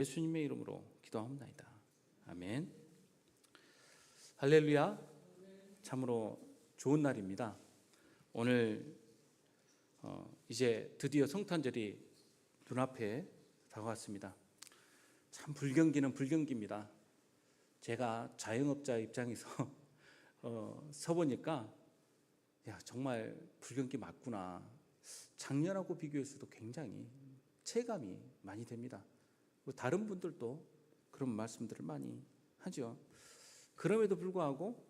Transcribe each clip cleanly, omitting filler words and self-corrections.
예수님의 이름으로 기도합니다. 아멘. 할렐루야. 참으로 좋은 날입니다. 오늘 이제 드디어 성탄절이 눈앞에 다가왔습니다. 참 불경기는 불경기입니다. 제가 자영업자 입장에서 서보니까 정말 불경기 맞구나. 작년하고 비교해서도 굉장히 체감이 많이 됩니다. 다른 분들도 그런 말씀들을 많이 하죠. 그럼에도 불구하고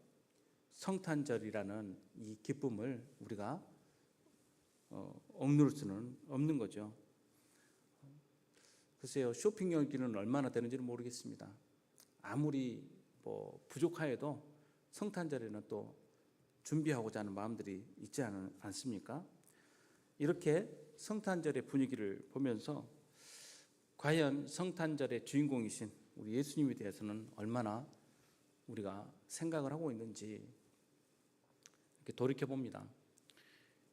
성탄절이라는 이 기쁨을 우리가 억누를 수는 없는 거죠. 글쎄요, 쇼핑 열기는 얼마나 되는지는 모르겠습니다. 아무리 부족하여도 성탄절에는 또 준비하고자 하는 마음들이 있지 않습니까? 이렇게 성탄절의 분위기를 보면서 과연 성탄절의 주인공이신 우리 예수님에 대해서는 얼마나 우리가 생각을 하고 있는지 이렇게 돌이켜봅니다.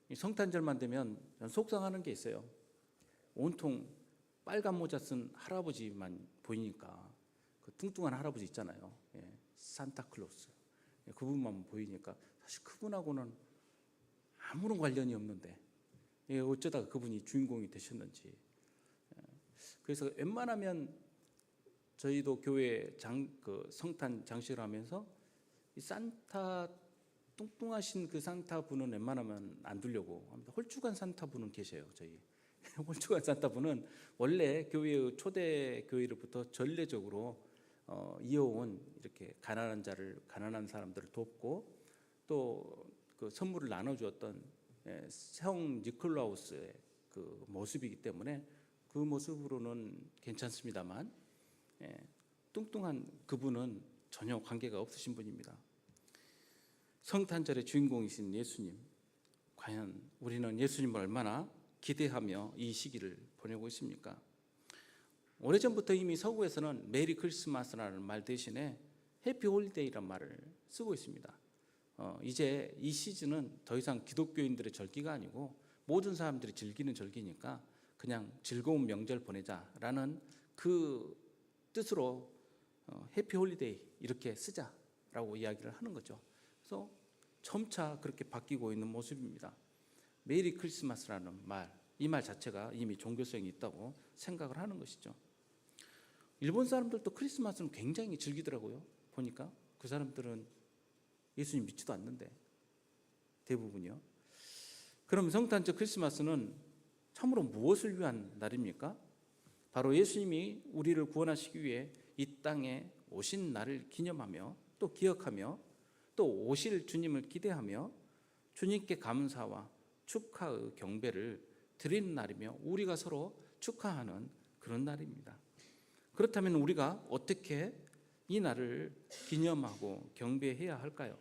이 성탄절만 되면 속상하는 게 있어요. 온통 빨간 모자 쓴 할아버지만 보이니까, 그 뚱뚱한 할아버지 있잖아요. 산타클로스. 그분만 보이니까 사실 그분하고는 아무런 관련이 없는데 어쩌다가 그분이 주인공이 되셨는지. 그래서 웬만하면 저희도 교회 성탄 장식을 하면서 이 산타, 뚱뚱하신 그 산타 분은 웬만하면 안 두려고 합니다. 홀쭉한 산타 분은 계세요. 저희 홀쭉한 산타 분은 원래 교회의 초대 교회로부터 전례적으로 이어온 이렇게 가난한 사람들을 돕고 또 그 선물을 나눠주었던 성 니콜라우스의 그 모습이기 때문에 그 모습으로는 괜찮습니다만, 뚱뚱한 그분은 전혀 관계가 없으신 분입니다. 성탄절의 주인공이신 예수님, 과연 우리는 예수님을 얼마나 기대하며 이 시기를 보내고 있습니까? 오래전부터 이미 서구에서는 메리 크리스마스라는 말 대신에 해피 홀리데이란 말을 쓰고 있습니다. 이제 이 시즌은 더 이상 기독교인들의 절기가 아니고 모든 사람들이 즐기는 절기니까 그냥 즐거운 명절 보내자라는 그 뜻으로 해피 홀리데이 이렇게 쓰자라고 이야기를 하는 거죠. 그래서 점차 그렇게 바뀌고 있는 모습입니다. 메리 크리스마스라는 말, 이 말 자체가 이미 종교성이 있다고 생각을 하는 것이죠. 일본 사람들도 크리스마스는 굉장히 즐기더라고요. 보니까 그 사람들은 예수님 믿지도 않는데 대부분이요. 그럼 성탄절 크리스마스는 참으로 무엇을 위한 날입니까? 바로 예수님이 우리를 구원하시기 위해 이 땅에 오신 날을 기념하며 또 기억하며 또 오실 주님을 기대하며 주님께 감사와 축하의 경배를 드리는 날이며 우리가 서로 축하하는 그런 날입니다. 그렇다면 우리가 어떻게 이 날을 기념하고 경배해야 할까요?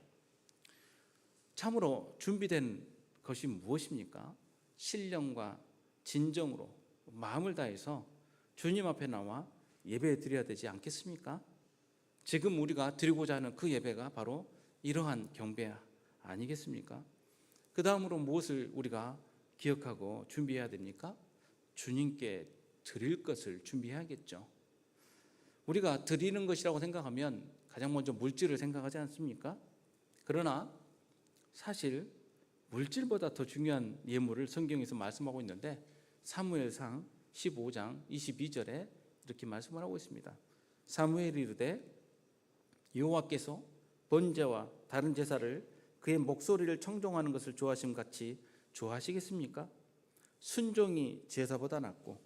참으로 준비된 것이 무엇입니까? 신령과 진정으로 마음을 다해서 주님 앞에 나와 예배 드려야 되지 않겠습니까? 지금 우리가 드리고자 하는 그 예배가 바로 이러한 경배 아니겠습니까? 그 다음으로 무엇을 우리가 기억하고 준비해야 됩니까? 주님께 드릴 것을 준비해야겠죠. 우리가 드리는 것이라고 생각하면 가장 먼저 물질을 생각하지 않습니까? 그러나 사실 물질보다 더 중요한 예물을 성경에서 말씀하고 있는데 사무엘상 15장 22절에 이렇게 말씀을 하고 있습니다. 사무엘이 이르되 여호와께서 번제와 다른 제사를 그의 목소리를 청종하는 것을 좋아하심 같이 좋아하시겠습니까? 순종이 제사보다 낫고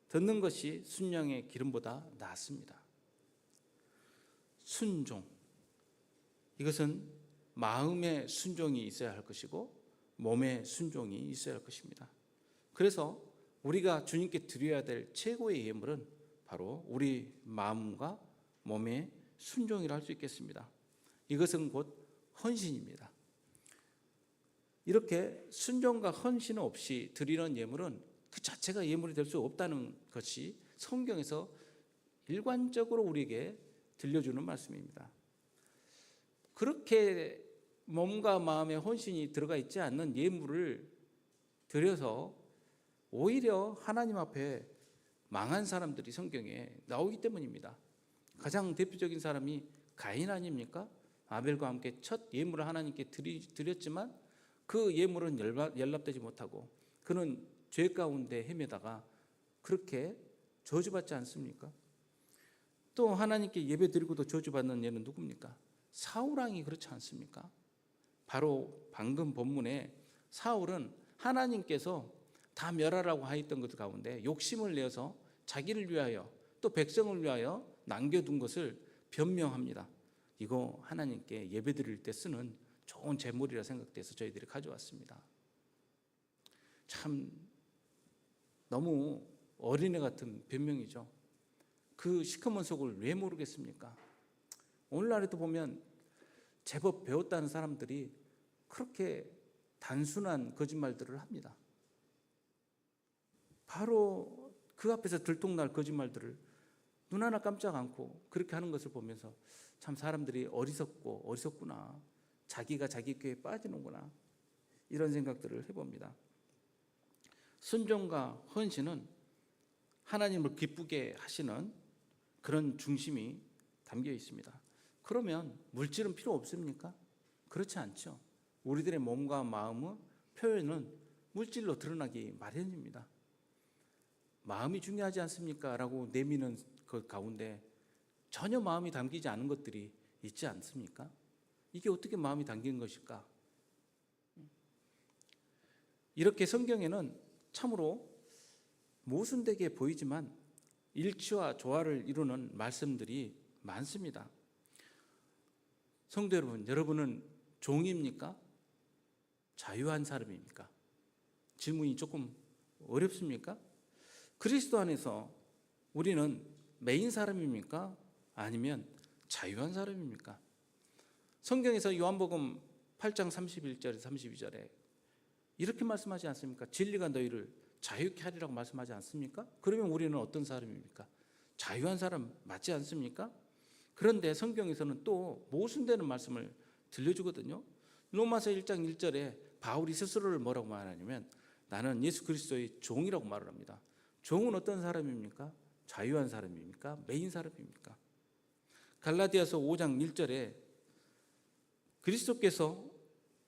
듣는 것이 순양의 기름보다 낫습니다. 순종, 이것은 마음의 순종이 있어야 할 것이고 몸의 순종이 있어야 할 것입니다. 그래서 우리가 주님께 드려야 될 최고의 예물은 바로 우리 마음과 몸의 순종이라 할 수 있겠습니다. 이것은 곧 헌신입니다. 이렇게 순종과 헌신 없이 드리는 예물은 그 자체가 예물이 될 수 없다는 것이 성경에서 일관적으로 우리에게 들려주는 말씀입니다. 그렇게 몸과 마음의 헌신이 들어가 있지 않는 예물을 드려서 오히려 하나님 앞에 망한 사람들이 성경에 나오기 때문입니다. 가장 대표적인 사람이 가인 아닙니까? 아벨과 함께 첫 예물을 하나님께 드렸지만 그 예물은 연락되지 못하고 그는 죄 가운데 헤매다가 그렇게 저주받지 않습니까? 또 하나님께 예배 드리고도 저주받는 예는 누굽니까? 사울 왕이 그렇지 않습니까? 바로 방금 본문에 사울은 하나님께서 다 멸하라고 하였던 것 가운데 욕심을 내어서 자기를 위하여 또 백성을 위하여 남겨둔 것을 변명합니다. 이거 하나님께 예배 드릴 때 쓰는 좋은 제물이라 생각돼서 저희들이 가져왔습니다. 참 너무 어린애 같은 변명이죠. 그 시커먼 속을 왜 모르겠습니까? 오늘날에도 보면 제법 배웠다는 사람들이 그렇게 단순한 거짓말들을 합니다. 바로 그 앞에서 들통날 거짓말들을 눈 하나 깜짝 않고 그렇게 하는 것을 보면서 참 사람들이 어리석구나. 자기가 자기 꾀에 빠지는구나. 이런 생각들을 해봅니다. 순종과 헌신은 하나님을 기쁘게 하시는 그런 중심이 담겨 있습니다. 그러면 물질은 필요 없습니까? 그렇지 않죠. 우리들의 몸과 마음의 표현은 물질로 드러나기 마련입니다. 마음이 중요하지 않습니까? 라고 내미는 그 가운데 전혀 마음이 담기지 않은 것들이 있지 않습니까? 이게 어떻게 마음이 담긴 것일까? 이렇게 성경에는 참으로 모순되게 보이지만 일치와 조화를 이루는 말씀들이 많습니다. 성도 여러분, 여러분은 종입니까? 자유한 사람입니까? 질문이 조금 어렵습니까? 그리스도 안에서 우리는 메인 사람입니까? 아니면 자유한 사람입니까? 성경에서 요한복음 8장 31절에 32절에 이렇게 말씀하지 않습니까? 진리가 너희를 자유케 하리라고 말씀하지 않습니까? 그러면 우리는 어떤 사람입니까? 자유한 사람 맞지 않습니까? 그런데 성경에서는 또 모순되는 말씀을 들려주거든요. 로마서 1장 1절에 바울이 스스로를 뭐라고 말하냐면 나는 예수 그리스도의 종이라고 말을 합니다. 종은 어떤 사람입니까? 자유한 사람입니까? 메인 사람입니까? 갈라디아서 5장 1절에 그리스도께서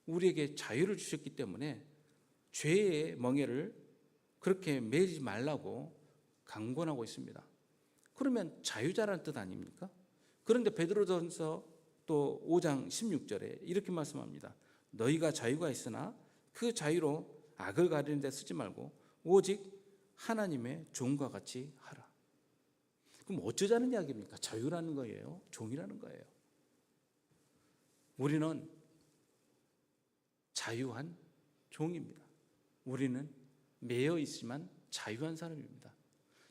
우리에게 자유를 주셨기 때문에 죄의 멍에를 그렇게 매지 말라고 강권하고 있습니다. 그러면 자유자라는 뜻 아닙니까? 그런데 베드로전서 또 5장 16절에 이렇게 말씀합니다. 너희가 자유가 있으나 그 자유로 악을 가리는 데 쓰지 말고 오직 하나님의 종과 같이 하라. 그럼 어쩌자는 이야기입니까? 자유라는 거예요? 종이라는 거예요? 우리는 자유한 종입니다. 우리는 매여 있지만 자유한 사람입니다.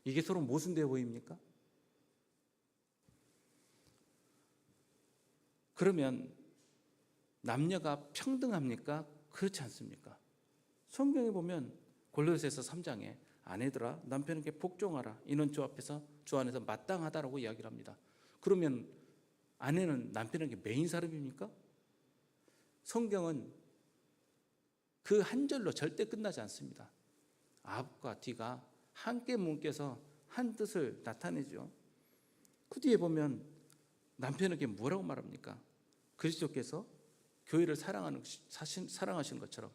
이게 서로 모순되어 보입니까? 그러면 남녀가 평등합니까? 그렇지 않습니까? 성경에 보면 골로새서 3장에 아내들아 남편에게 복종하라. 이는 주 앞에서 주 안에서 마땅하다라고 이야기를 합니다. 그러면 아내는 남편에게 메인 사람입니까? 성경은 그 한 절로 절대 끝나지 않습니다. 앞과 뒤가 함께 묶여서 한 뜻을 나타내죠. 그 뒤에 보면 남편에게 뭐라고 말합니까? 그리스도께서 교회를 사랑하신 것처럼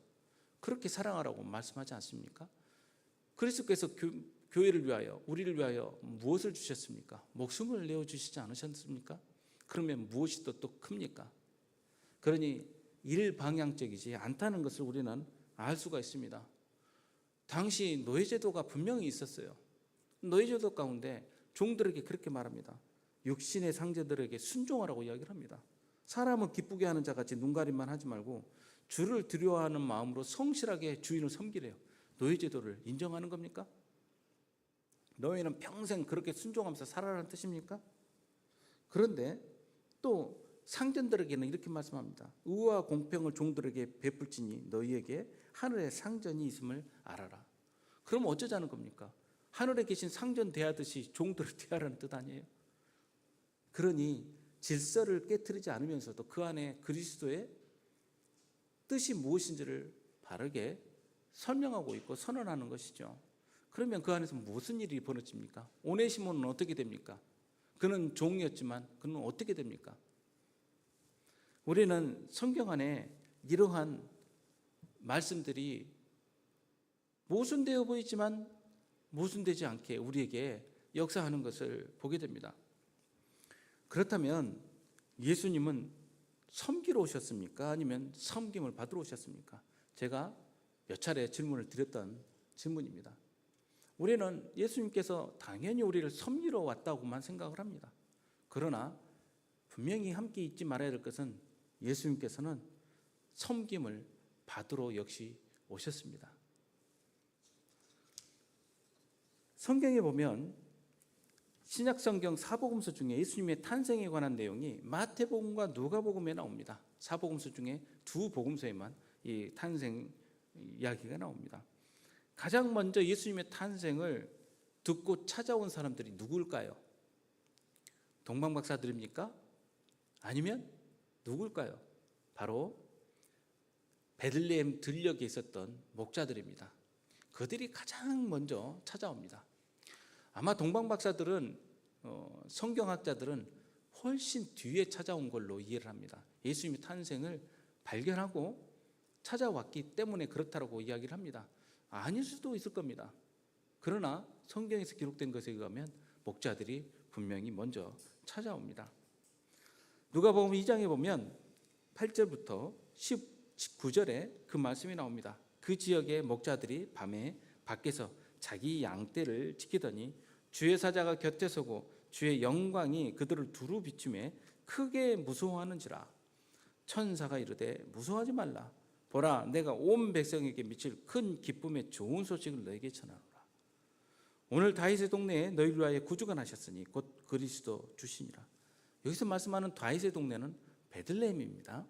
그렇게 사랑하라고 말씀하지 않습니까? 그리스도께서 교회를 위하여 우리를 위하여 무엇을 주셨습니까? 목숨을 내어주시지 않으셨습니까? 그러면 무엇이 또 큽니까? 그러니 일방향적이지 않다는 것을 우리는 알 수가 있습니다. 당시 노예제도가 분명히 있었어요. 노예제도 가운데 종들에게 그렇게 말합니다. 육신의 상제들에게 순종하라고 이야기를 합니다. 사람을 기쁘게 하는 자같이 눈가림만 하지 말고 주를 두려워하는 마음으로 성실하게 주인을 섬기래요. 노예제도를 인정하는 겁니까? 너희는 평생 그렇게 순종하면서 살아라는 뜻입니까? 그런데 또 상전들에게는 이렇게 말씀합니다. 의와 공평을 종들에게 베풀지니 너희에게 하늘에 상전이 있음을 알아라. 그럼 어쩌자는 겁니까? 하늘에 계신 상전 대하듯이 종들을 대하라는 뜻 아니에요? 그러니 질서를 깨트리지 않으면서도 그 안에 그리스도의 뜻이 무엇인지를 바르게 설명하고 있고 선언하는 것이죠. 그러면 그 안에서 무슨 일이 벌어집니까? 오네시모는 어떻게 됩니까? 그는 종이었지만 그는 어떻게 됩니까? 우리는 성경 안에 이러한 말씀들이 모순되어 보이지만 모순되지 않게 우리에게 역사하는 것을 보게 됩니다. 그렇다면 예수님은 섬기러 오셨습니까? 아니면 섬김을 받으러 오셨습니까? 제가 몇 차례 질문을 드렸던 질문입니다. 우리는 예수님께서 당연히 우리를 섬기러 왔다고만 생각을 합니다. 그러나 분명히 함께 잊지 말아야 될 것은 예수님께서는 섬김을 받으러 역시 오셨습니다. 성경에 보면 신약성경 사복음서 중에 예수님의 탄생에 관한 내용이 마태복음과 누가복음에 나옵니다. 사복음서 중에 두 복음서에만 이 탄생 이야기가 나옵니다. 가장 먼저 예수님의 탄생을 듣고 찾아온 사람들이 누구일까요? 동방박사들입니까? 아니면 누구일까요? 바로 베들레헴 들녘에 있었던 목자들입니다. 그들이 가장 먼저 찾아옵니다. 아마 동방박사들은 성경학자들은 훨씬 뒤에 찾아온 걸로 이해를 합니다. 예수님의 탄생을 발견하고 찾아왔기 때문에 그렇다고 이야기를 합니다. 아닐 수도 있을 겁니다. 그러나 성경에서 기록된 것에 의하면 목자들이 분명히 먼저 찾아옵니다. 누가복음 2장에 보면 8절부터 19절에 그 말씀이 나옵니다. 그 지역의 목자들이 밤에 밖에서 자기 양떼를 지키더니 주의 사자가 곁에 서고 주의 영광이 그들을 두루 비추매 크게 무서워하는지라. 천사가 이르되 무서워하지 말라. 보라, 내가 온 백성에게 미칠 큰 기쁨의 좋은 소식을 너에게 전하노라. 오늘 다윗의 동네에 너희를 위하여 구주가 나셨으니 곧 그리스도 주시니라. 여기서 말씀하는 다윗의 동네는 베들레헴입니다.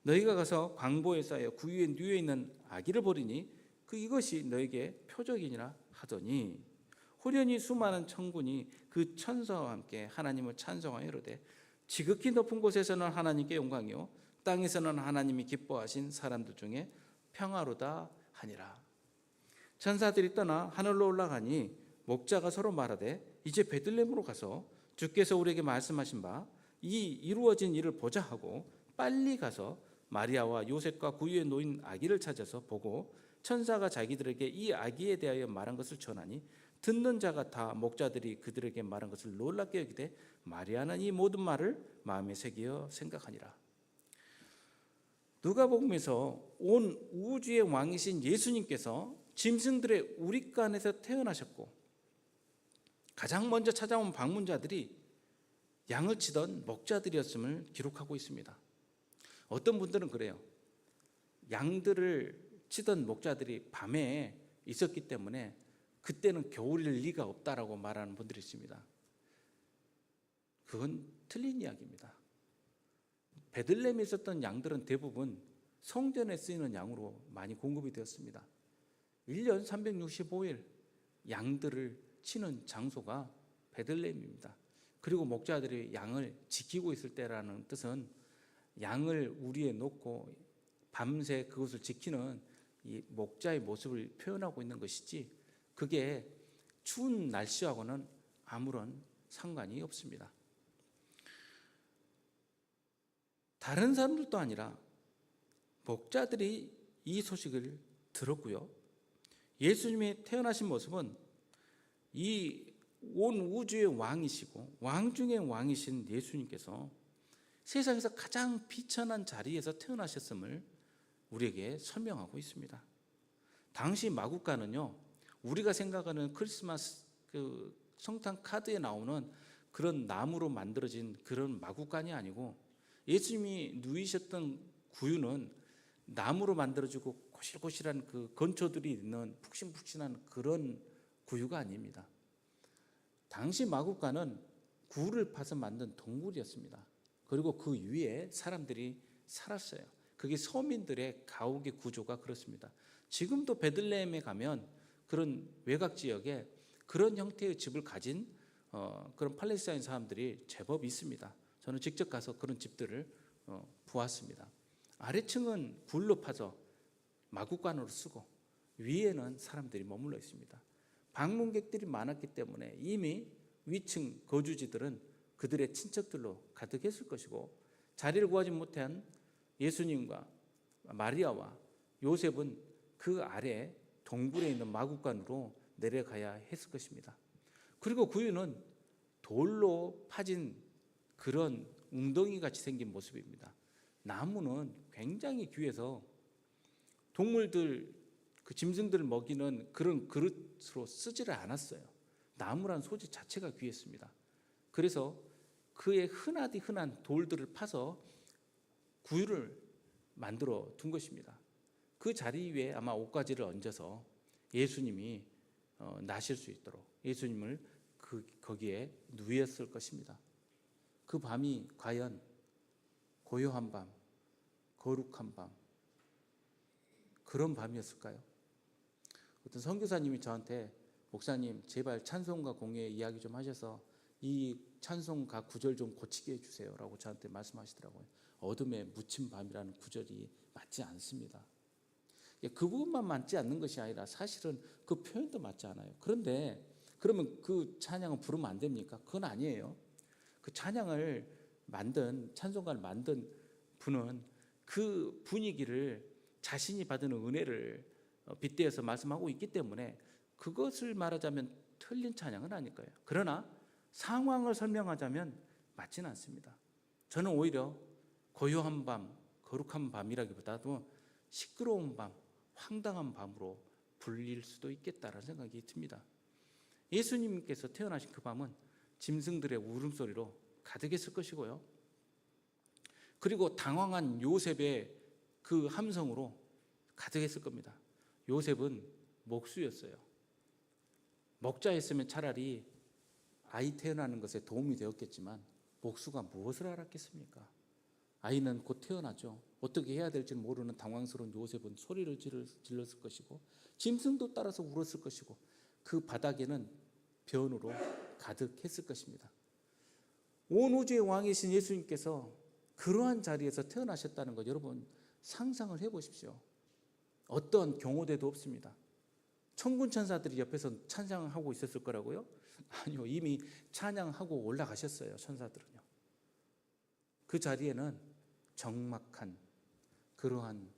너희가 가서 광보에 쌓여 구유에 누워 있는 아기를 보리니 이것이 너에게 표적이니라 하더니 호련히 수많은 천군이 그 천사와 함께 하나님을 찬송하여 이르되 지극히 높은 곳에서는 하나님께 영광이요 땅에서는 하나님이 기뻐하신 사람들 중에 평화로다 하니라. 천사들이 떠나 하늘로 올라가니 목자가 서로 말하되 이제 베들레헴으로 가서 주께서 우리에게 말씀하신 바 이 이루어진 일을 보자 하고 빨리 가서 마리아와 요셉과 구유에 놓인 아기를 찾아서 보고 천사가 자기들에게 이 아기에 대하여 말한 것을 전하니 듣는 자가 다 목자들이 그들에게 말한 것을 놀랍게 여기되 마리아는 이 모든 말을 마음에 새기어 생각하니라. 누가복음에서 온 우주의 왕이신 예수님께서 짐승들의 우리간에서 태어나셨고 가장 먼저 찾아온 방문자들이 양을 치던 목자들이었음을 기록하고 있습니다. 어떤 분들은 그래요. 양들을 치던 목자들이 밤에 있었기 때문에 그때는 겨울일 리가 없다라고 말하는 분들이 있습니다. 그건 틀린 이야기입니다. 베들레헴에 있었던 양들은 대부분 성전에 쓰이는 양으로 많이 공급이 되었습니다. 1년 365일 양들을 치는 장소가 베들레헴입니다. 그리고 목자들이 양을 지키고 있을 때라는 뜻은 양을 우리에 놓고 밤새 그것을 지키는 이 목자의 모습을 표현하고 있는 것이지 그게 추운 날씨하고는 아무런 상관이 없습니다. 다른 사람들도 아니라 목자들이 이 소식을 들었고요. 예수님이 태어나신 모습은 이 온 우주의 왕이시고 왕 중의 왕이신 예수님께서 세상에서 가장 비천한 자리에서 태어나셨음을 우리에게 설명하고 있습니다. 당시 마구간은요, 우리가 생각하는 크리스마스 그 성탄 카드에 나오는 그런 나무로 만들어진 그런 마구간이 아니고 예수님이 누이셨던 구유는 나무로 만들어지고 고실고실한 그 건초들이 있는 푹신푹신한 그런 구유가 아닙니다. 당시 마구간은 굴을 파서 만든 동굴이었습니다. 그리고 그 위에 사람들이 살았어요. 그게 서민들의 가옥의 구조가 그렇습니다. 지금도 베들레헴에 가면 그런 외곽 지역에 그런 형태의 집을 가진 그런 팔레스타인 사람들이 제법 있습니다. 저는 직접 가서 그런 집들을 보았습니다. 아래층은 굴로 파서 마구간으로 쓰고 위에는 사람들이 머물러 있습니다. 방문객들이 많았기 때문에 이미 위층 거주지들은 그들의 친척들로 가득했을 것이고, 자리를 구하지 못한 예수님과 마리아와 요셉은 그 아래 동굴에 있는 마구간으로 내려가야 했을 것입니다. 그리고 구유는 돌로 파진 그런 웅덩이같이 생긴 모습입니다. 나무는 굉장히 귀해서 동물들, 그 짐승들을 먹이는 그런 그릇으로 쓰지를 않았어요. 나무란 소재 자체가 귀했습니다. 그래서 그의 흔하디 흔한 돌들을 파서 구유를 만들어 둔 것입니다. 그 자리 위에 아마 옷가지를 얹어서 예수님이 나실 수 있도록 예수님을 거기에 누였을 것입니다. 그 밤이 과연 고요한 밤, 거룩한 밤, 그런 밤이었을까요? 어떤 선교사님이 저한테, 목사님 제발 찬송가 공예 이야기 좀 하셔서 이 찬송가 구절 좀 고치게 해주세요 라고 저한테 말씀하시더라고요. 어둠에 묻힌 밤이라는 구절이 맞지 않습니다. 그 부분만 맞지 않는 것이 아니라 사실은 그 표현도 맞지 않아요. 그런데 그러면 그 찬양을 부르면 안 됩니까? 그건 아니에요. 그 찬양을 만든, 찬송가를 만든 분은 그 분위기를 자신이 받은 은혜를 빗대어서 말씀하고 있기 때문에 그것을 말하자면 틀린 찬양은 아닐 거예요. 그러나 상황을 설명하자면 맞지는 않습니다. 저는 오히려 고요한 밤, 거룩한 밤이라기보다도 시끄러운 밤, 황당한 밤으로 불릴 수도 있겠다라는 생각이 듭니다. 예수님께서 태어나신 그 밤은 짐승들의 울음소리로 가득했을 것이고요. 그리고 당황한 요셉의 그 함성으로 가득했을 겁니다. 요셉은 목수였어요. 목자였으면 차라리 아이 태어나는 것에 도움이 되었겠지만 목수가 무엇을 알았겠습니까? 아이는 곧 태어나죠. 어떻게 해야 될지는 모르는 당황스러운 요셉은 소리를 질렀을 것이고 짐승도 따라서 울었을 것이고 그 바닥에는 변으로 가득했을 것입니다. 온 우주의 왕이신 예수님께서 그러한 자리에서 태어나셨다는 것, 여러분 상상을 해보십시오. 어떤 경호대도 없습니다. 천군 천사들이 옆에서 찬양하고 있었을 거라고요? 아니요, 이미 찬양하고 올라가셨어요. 천사들은요. 그 자리에는 적막한 그러한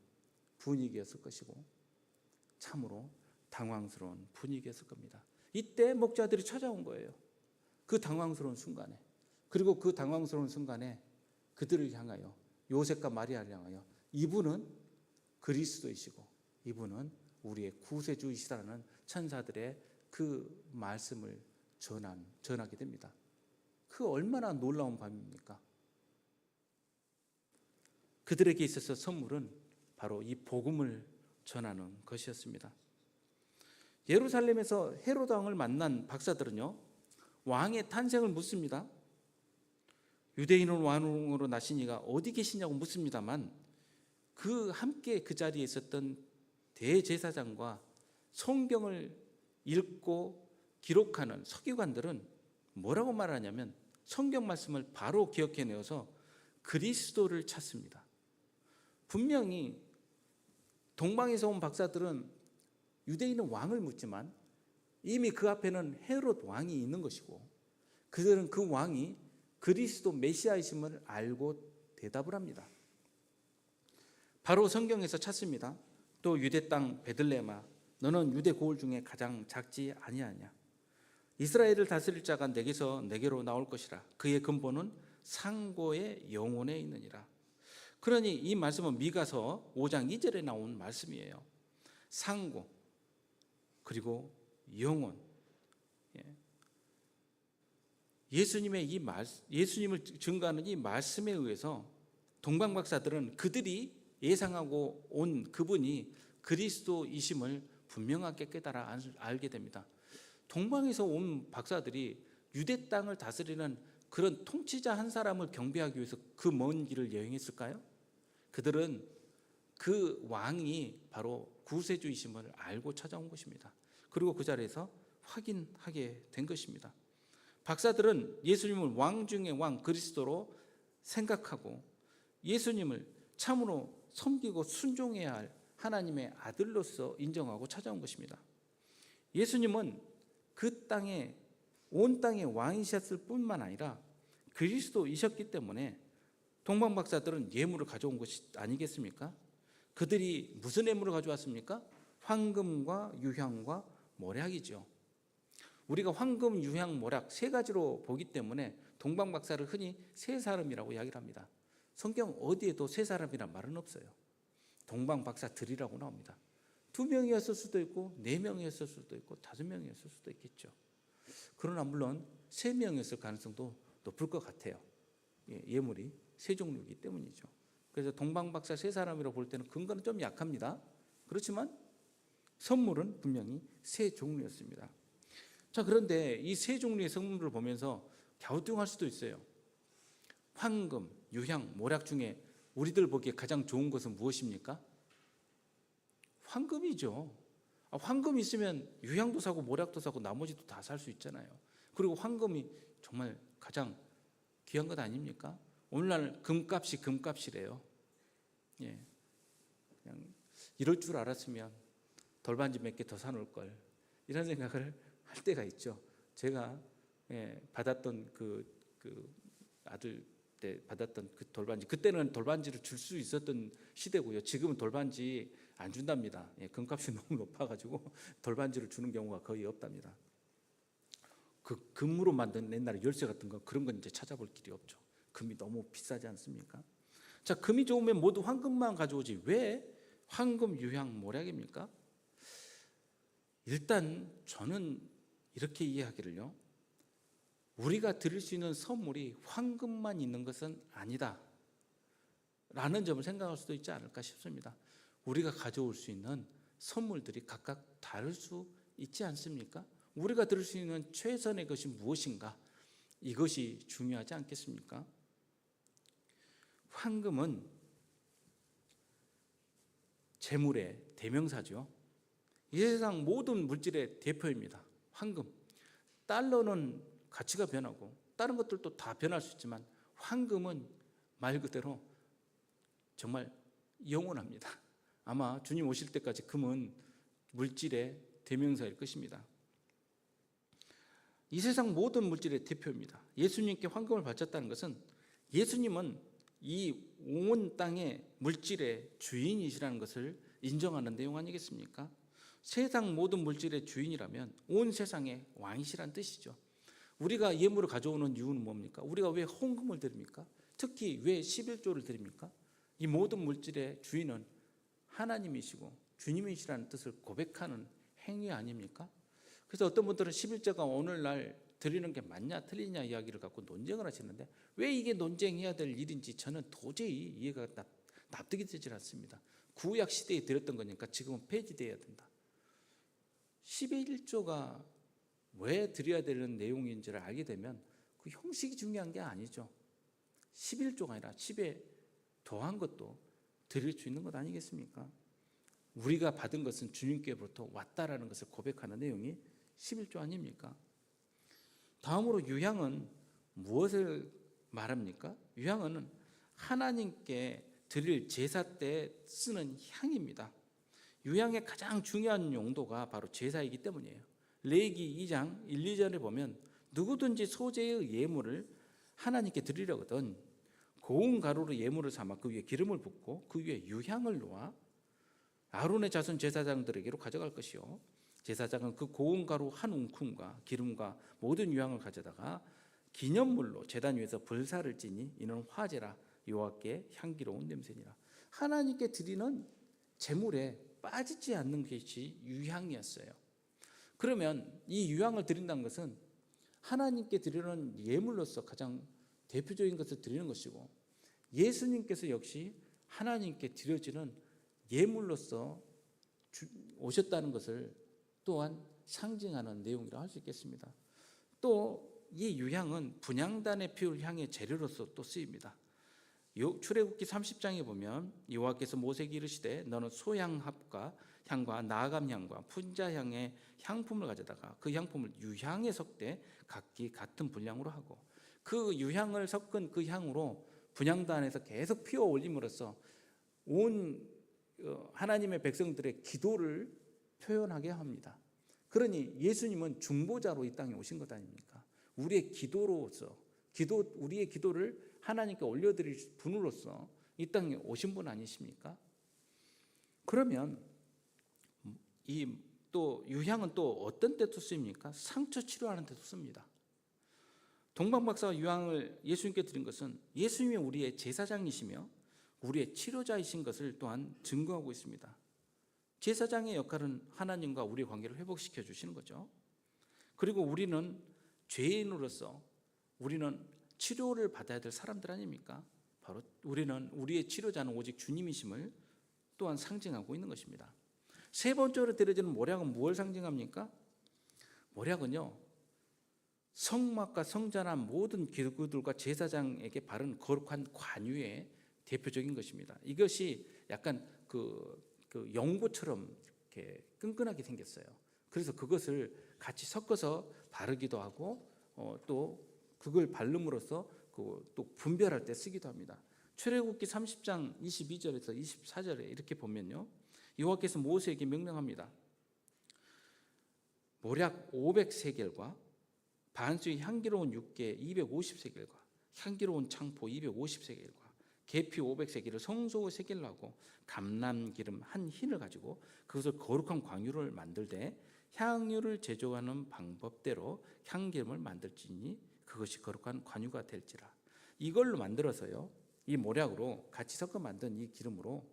분위기였을 것이고 참으로 당황스러운 분위기였을 겁니다. 이때 목자들이 찾아온 거예요. 그 당황스러운 순간에. 그리고 그 당황스러운 순간에 그들을 향하여, 요셉과 마리아를 향하여, 이분은 그리스도이시고 이분은 우리의 구세주이시라는 천사들의 그 말씀을 전하게 됩니다. 그 얼마나 놀라운 밤입니까? 그들에게 있어서 선물은 바로 이 복음을 전하는 것이었습니다. 예루살렘에서 헤로드 왕을 만난 박사들은요, 왕의 탄생을 묻습니다. 유대인은 왕으로 나신 이가 어디 계시냐고 묻습니다만 그 함께 그 자리에 있었던 대제사장과 성경을 읽고 기록하는 서기관들은 뭐라고 말하냐면 성경 말씀을 바로 기억해내어서 그리스도를 찾습니다. 분명히 동방에서 온 박사들은 유대인은 왕을 묻지만 이미 그 앞에는 헤롯 왕이 있는 것이고 그들은 그 왕이 그리스도 메시아이심을 알고 대답을 합니다. 바로 성경에서 찾습니다. 또 유대 땅 베들레헴아, 너는 유대 고을 중에 가장 작지 아니하냐. 이스라엘을 다스릴 자가 내게로 나올 것이라. 그의 근본은 상고의 영혼에 있느니라. 그러니 이 말씀은 미가서 5장 2절에 나온 말씀이에요. 상고 그리고 영혼. 예수님을 증거하는 이 말씀에 의해서 동방 박사들은 그들이 예상하고 온 그분이 그리스도이심을 분명하게 깨달아 알게 됩니다. 동방에서 온 박사들이 유대 땅을 다스리는 그런 통치자 한 사람을 경배하기 위해서 그 먼 길을 여행했을까요? 그들은 그 왕이 바로 구세주이심을 알고 찾아온 것입니다. 그리고 그 자리에서 확인하게 된 것입니다. 박사들은 예수님을 왕 중의 왕 그리스도로 생각하고 예수님을 참으로 섬기고 순종해야 할 하나님의 아들로서 인정하고 찾아온 것입니다. 예수님은 그 땅에 온 땅의 왕이셨을 뿐만 아니라 그리스도이셨기 때문에 동방박사들은 예물을 가져온 것이 아니겠습니까? 그들이 무슨 예물을 가져왔습니까? 황금과 유향과 모략이죠. 우리가 황금, 유향, 모략 세 가지로 보기 때문에 동방박사를 흔히 세 사람이라고 이야기를 합니다. 성경 어디에도 세 사람이란 말은 없어요. 동방박사들이라고 나옵니다. 2명이었을 수도 있고 4명이었을 수도 있고 5명이었을 수도 있겠죠. 그러나 물론 3명이었을 가능성도 높을 것 같아요. 예물이 세 종류이기 때문이죠. 그래서 동방박사 세 사람이라고 볼 때는 근거는 좀 약합니다. 그렇지만 선물은 분명히 세 종류였습니다. 자, 그런데 이 세 종류의 선물을 보면서 갸우뚱할 수도 있어요. 황금, 유향, 모략 중에 우리들 보기에 가장 좋은 것은 무엇입니까? 황금이죠. 황금이 있으면 유향도 사고 모략도 사고 나머지도 다 살 수 있잖아요. 그리고 황금이 정말 가장 귀한 것 아닙니까? 오늘날 금값이 금값이래요. 예, 그냥 이럴 줄 알았으면 돌반지 몇 개 더 사놓을 걸, 이런 생각을 할 때가 있죠. 제가 받았던 그 아들 때 받았던 그 돌반지, 그때는 돌반지를 줄 수 있었던 시대고요. 지금은 돌반지 안 준답니다. 금값이 너무 높아가지고 돌반지를 주는 경우가 거의 없답니다. 그 금으로 만든 옛날에 열쇠 같은 거, 그런 건 이제 찾아볼 길이 없죠. 금이 너무 비싸지 않습니까? 자, 금이 좋으면 모두 황금만 가져오지 왜 황금, 유향, 모략입니까? 일단 저는 이렇게 이해하기를요, 우리가 드릴 수 있는 선물이 황금만 있는 것은 아니다 라는 점을 생각할 수도 있지 않을까 싶습니다. 우리가 가져올 수 있는 선물들이 각각 다를 수 있지 않습니까? 우리가 드릴 수 있는 최선의 것이 무엇인가, 이것이 중요하지 않겠습니까? 황금은 재물의 대명사죠. 이 세상 모든 물질의 대표입니다. 황금. 달러는 가치가 변하고 다른 것들도 다 변할 수 있지만 황금은 말 그대로 정말 영원합니다. 아마 주님 오실 때까지 금은 물질의 대명사일 것입니다. 이 세상 모든 물질의 대표입니다. 예수님께 황금을 바쳤다는 것은 예수님은 이 온 땅의 물질의 주인이시라는 것을 인정하는 내용 아니겠습니까? 세상 모든 물질의 주인이라면 온 세상의 왕이시란 뜻이죠. 우리가 예물을 가져오는 이유는 뭡니까? 우리가 왜 헌금을 드립니까? 특히 왜 11조를 드립니까? 이 모든 물질의 주인은 하나님이시고 주님이시라는 뜻을 고백하는 행위 아닙니까? 그래서 어떤 분들은 11조가 오늘날 드리는 게 맞냐 틀리냐 이야기를 갖고 논쟁을 하시는데, 왜 이게 논쟁해야 될 일인지 저는 도저히 이해가 납득이 되질 않습니다. 구약 시대에 드렸던 거니까 지금은 폐지되어야 된다. 11조가 왜 드려야 되는 내용인지를 알게 되면 그 형식이 중요한 게 아니죠. 11조가 아니라 10에 더한 것도 드릴 수 있는 것 아니겠습니까? 우리가 받은 것은 주님께로부터 왔다라는 것을 고백하는 내용이 11조 아닙니까? 다음으로 유향은 무엇을 말합니까? 유향은 하나님께 드릴 제사 때 쓰는 향입니다. 유향의 가장 중요한 용도가 바로 제사이기 때문이에요. 레위기 2장 1, 2절에 보면 누구든지 소재의 예물을 하나님께 드리려거든 고운 가루로 예물을 삼아 그 위에 기름을 붓고 그 위에 유향을 놓아 아론의 자손 제사장들에게로 가져갈 것이요, 제사장은 그 고운 가루 한 웅큼과 기름과 모든 유향을 가져다가 기념물로 제단 위에서 불사를 지니 이는 화제라 여호와께 향기로운 냄새니라. 하나님께 드리는 제물에 빠지지 않는 것이 유향이었어요. 그러면 이 유향을 드린다는 것은 하나님께 드리는 예물로서 가장 대표적인 것을 드리는 것이고, 예수님께서 역시 하나님께 드려지는 예물로서 오셨다는 것을 또한 상징하는 내용이라고 할 수 있겠습니다. 또 이 유향은 분향단에 피울 향의 재료로서 또 쓰입니다. 출애굽기 30장에 보면 여호와께서 모세에게 이르시되 너는 소향합과 향과 나아감 향과 분자향의 향품을 가져다가 그 향품을 유향에 섞되 각기 같은 분량으로 하고 그 유향을 섞은 그 향으로 분향단에서 계속 피워 올림으로써 온 하나님의 백성들의 기도를 표현하게 합니다. 그러니 예수님은 중보자로 이 땅에 오신 것 아닙니까? 우리의 기도로서 우리의 기도를 하나님께 올려드릴 분으로서 이 땅에 오신 분 아니십니까? 그러면 이 또 유향은 또 어떤 때도 쓰입니까? 상처 치료하는 때도 씁니다. 동방 박사가 유향을 예수님께 드린 것은 예수님이 우리의 제사장이시며 우리의 치료자이신 것을 또한 증거하고 있습니다. 제사장의 역할은 하나님과 우리의 관계를 회복시켜 주시는 거죠. 그리고 우리는 죄인으로서 우리는 치료를 받아야 될 사람들 아닙니까? 바로 우리는 우리의 치료자는 오직 주님이심을 또한 상징하고 있는 것입니다. 세 번째로 드려지는 모략은 무엇을 상징합니까? 모략은요, 성막과 성전한 모든 기구들과 제사장에게 바른 거룩한 관유의 대표적인 것입니다. 이것이 약간 그 연고처럼 이렇게 끈끈하게 생겼어요. 그래서 그것을 같이 섞어서 바르기도 하고 또 그걸 바름으로써 또 분별할 때 쓰기도 합니다. 출애굽기 30장 22절에서 24절에 이렇게 보면요, 여호와께서 모세에게 명령합니다. 모략 500세겔과 반수의 향기로운 육개 250세겔과 향기로운 창포 250세겔과 계피 500세겔을 성소 세겔로 하고 감람기름 한 흰을 가지고 그것을 거룩한 광유를 만들되 향유를 제조하는 방법대로 향기름을 만들지니 그것이 거룩한 관유가 될지라. 이걸로 만들어서요, 이 모략으로 같이 섞어 만든 이 기름으로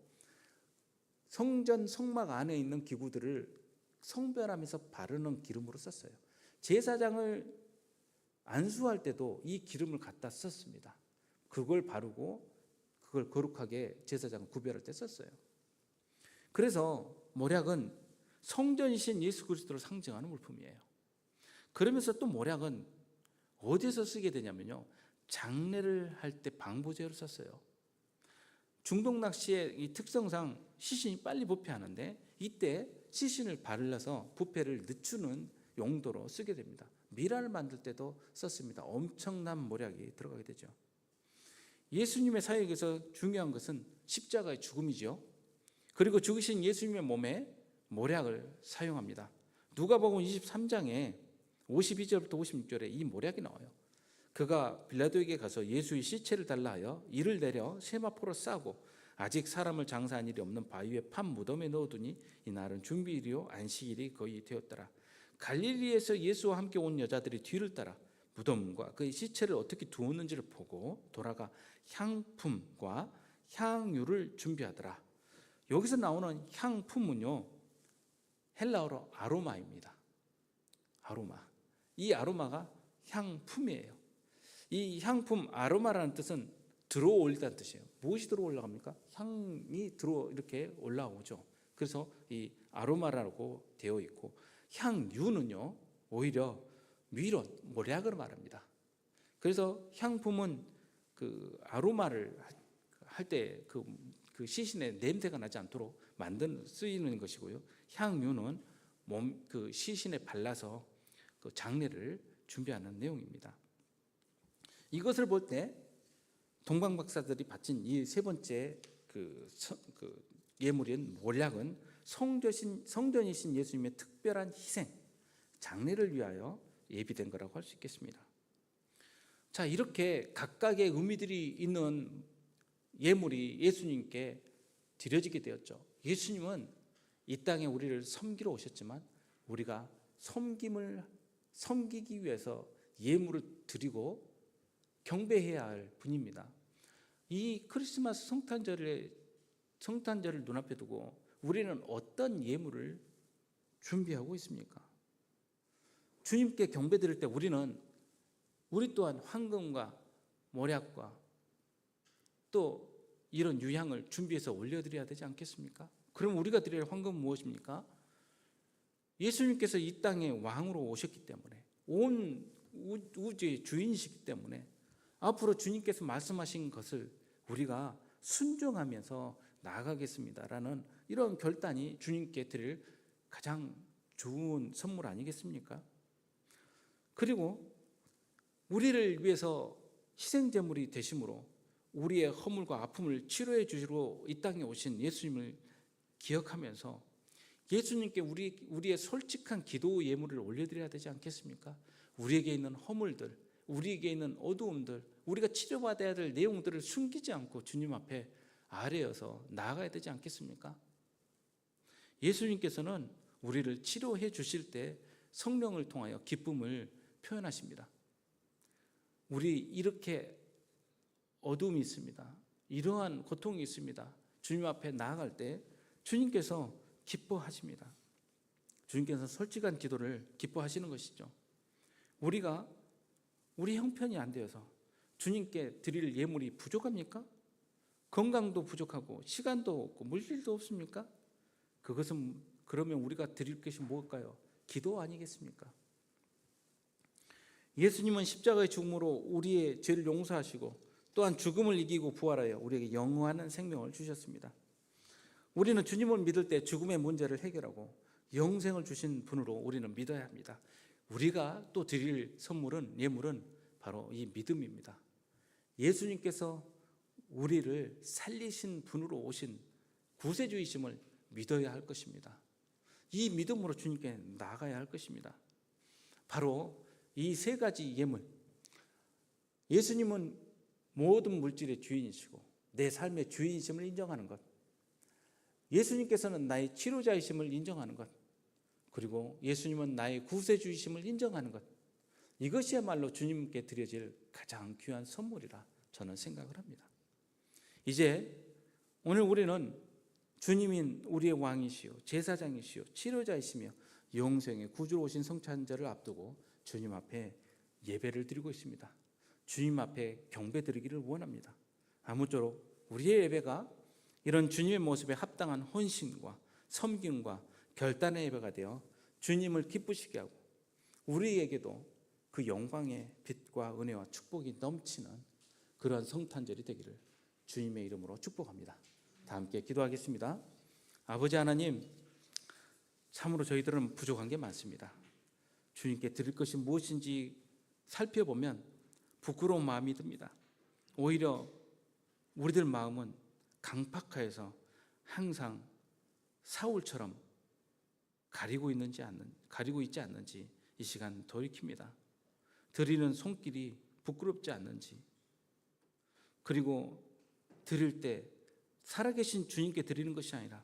성전 성막 안에 있는 기구들을 성별하면서 바르는 기름으로 썼어요. 제사장을 안수할 때도 이 기름을 갖다 썼습니다. 그걸 바르고 그걸 거룩하게 제사장 구별할 때 썼어요. 그래서 모략은 성전이신 예수 그리스도를 상징하는 물품이에요. 그러면서 또 모략은 어디서 쓰게 되냐면요, 장례를 할 때 방부제로 썼어요. 중동 낚시의 이 특성상 시신이 빨리 부패하는데 이때 시신을 발라서 부패를 늦추는 용도로 쓰게 됩니다. 미라를 만들 때도 썼습니다. 엄청난 모략이 들어가게 되죠. 예수님의 사역에서 중요한 것은 십자가의 죽음이죠. 그리고 죽으신 예수님의 몸에 모략을 사용합니다. 누가복음 23장에 52절부터 56절에 이 모략이 나와요. 그가 빌라도에게 가서 예수의 시체를 달라 하여 이를 내려 세마포로 싸고 아직 사람을 장사한 일이 없는 바위에 판 무덤에 넣어두니 이날은 준비일이요 안식일이 거의 되었더라. 갈릴리에서 예수와 함께 온 여자들이 뒤를 따라 무덤과 그의 시체를 어떻게 두었는지를 보고 돌아가 향품과 향유를 준비하더라. 여기서 나오는 향품은요, 헬라어로 아로마입니다. 아로마. 이 아로마가 향품이에요. 이 향품 아로마라는 뜻은 들어올리다는 뜻이에요. 무엇이 들어올라갑니까? 향이 이렇게 올라오죠. 그래서 이 아로마라고 되어 있고, 향유는요 오히려 위로 모략을 말합니다. 그래서 향품은 그 아로마를 할 때 그 시신의 냄새가 나지 않도록 쓰이는 것이고요. 향유는 그 시신에 발라서 그 장례를 준비하는 내용입니다. 이것을 볼 때 동방 박사들이 바친 이 세 번째 그 예물인 모략은 성전이신 예수님의 특별한 희생, 장례를 위하여 예비된 거라고 할 수 있겠습니다. 자, 이렇게 각각의 의미들이 있는 예물이 예수님께 드려지게 되었죠. 예수님은 이 땅에 우리를 섬기러 오셨지만 우리가 섬기기 위해서 예물을 드리고 경배해야 할 분입니다. 이 크리스마스 성탄절을 눈앞에 두고 우리는 어떤 예물을 준비하고 있습니까? 주님께 경배드릴 때 우리 또한 황금과 모략과 또 이런 유향을 준비해서 올려드려야 되지 않겠습니까? 그럼 우리가 드릴 황금은 무엇입니까? 예수님께서 이 땅에 왕으로 오셨기 때문에, 온 우주의 주인이시기 때문에 앞으로 주님께서 말씀하신 것을 우리가 순종하면서 나아가겠습니다라는 이런 결단이 주님께 드릴 가장 좋은 선물 아니겠습니까? 그리고 우리를 위해서 희생제물이 되심으로 우리의 허물과 아픔을 치료해 주시러 이 땅에 오신 예수님을 기억하면서 예수님께 우리의 솔직한 기도 예물을 올려드려야 되지 않겠습니까? 우리에게 있는 허물들, 우리에게 있는 어두움들, 우리가 치료받아야 될 내용들을 숨기지 않고 주님 앞에 아뢰어서 나아가야 되지 않겠습니까? 예수님께서는 우리를 치료해 주실 때 성령을 통하여 기쁨을 표현하십니다. 우리 이렇게 어둠이 있습니다. 이러한 고통이 있습니다. 주님 앞에 나아갈 때 주님께서 기뻐하십니다. 주님께서 솔직한 기도를 기뻐하시는 것이죠. 우리가 우리 형편이 안 되어서 주님께 드릴 예물이 부족합니까? 건강도 부족하고 시간도 없고 물질도 없습니까? 그것은 그러면 우리가 드릴 것이 뭘까요? 기도 아니겠습니까? 예수님은 십자가의 죽음으로 우리의 죄를 용서하시고 또한 죽음을 이기고 부활하여 우리에게 영원한 생명을 주셨습니다. 우리는 주님을 믿을 때 죽음의 문제를 해결하고 영생을 주신 분으로 우리는 믿어야 합니다. 우리가 또 드릴 선물은, 예물은 바로 이 믿음입니다. 예수님께서 우리를 살리신 분으로 오신 구세주이심을 믿어야 할 것입니다. 이 믿음으로 주님께 나아가야 할 것입니다. 바로 이 세 가지 예물. 예수님은 모든 물질의 주인이시고 내 삶의 주인이심을 인정하는 것, 예수님께서는 나의 치료자이심을 인정하는 것, 그리고 예수님은 나의 구세주이심을 인정하는 것, 이것이야말로 주님께 드려질 가장 귀한 선물이라 저는 생각을 합니다. 이제 오늘 우리는 주님인 우리의 왕이시요 제사장이시요 치료자이시며 영생의 구주로 오신 성찬절을 앞두고 주님 앞에 예배를 드리고 있습니다. 주님 앞에 경배 드리기를 원합니다. 아무쪼록 우리의 예배가 이런 주님의 모습에 합당한 헌신과 섬김과 결단의 예배가 되어 주님을 기쁘시게 하고 우리에게도 그 영광의 빛과 은혜와 축복이 넘치는 그러한 성탄절이 되기를 주님의 이름으로 축복합니다. 다 함께 기도하겠습니다. 아버지 하나님, 참으로 저희들은 부족한 게 많습니다. 주님께 드릴 것이 무엇인지 살펴보면 부끄러운 마음이 듭니다. 오히려 우리들 마음은 강팍하여서 항상 사울처럼 가리고 있지 않는지 이 시간 돌이킵니다. 드리는 손길이 부끄럽지 않는지, 그리고 드릴 때 살아계신 주님께 드리는 것이 아니라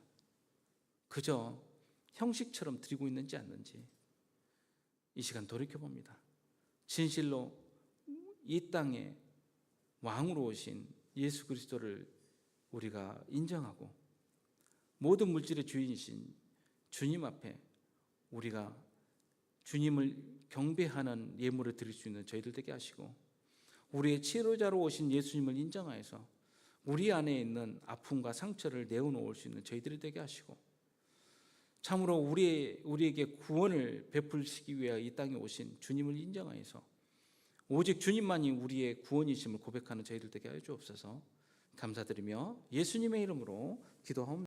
그저 형식처럼 드리고 있는지 않는지 이 시간 돌이켜봅니다. 진실로 이 땅에 왕으로 오신 예수 그리스도를 우리가 인정하고 모든 물질의 주인이신 주님 앞에 우리가 주님을 경배하는 예물을 드릴 수 있는 저희들 되게 하시고, 우리의 치료자로 오신 예수님을 인정하여서 우리 안에 있는 아픔과 상처를 내어놓을 수 있는 저희들이 되게 하시고, 참으로 우리에게 구원을 베풀시기 위해 이 땅에 오신 주님을 인정하여서 오직 주님만이 우리의 구원이심을 고백하는 저희들 되게 하여 주옵소서. 감사드리며 예수님의 이름으로 기도하옵나이다.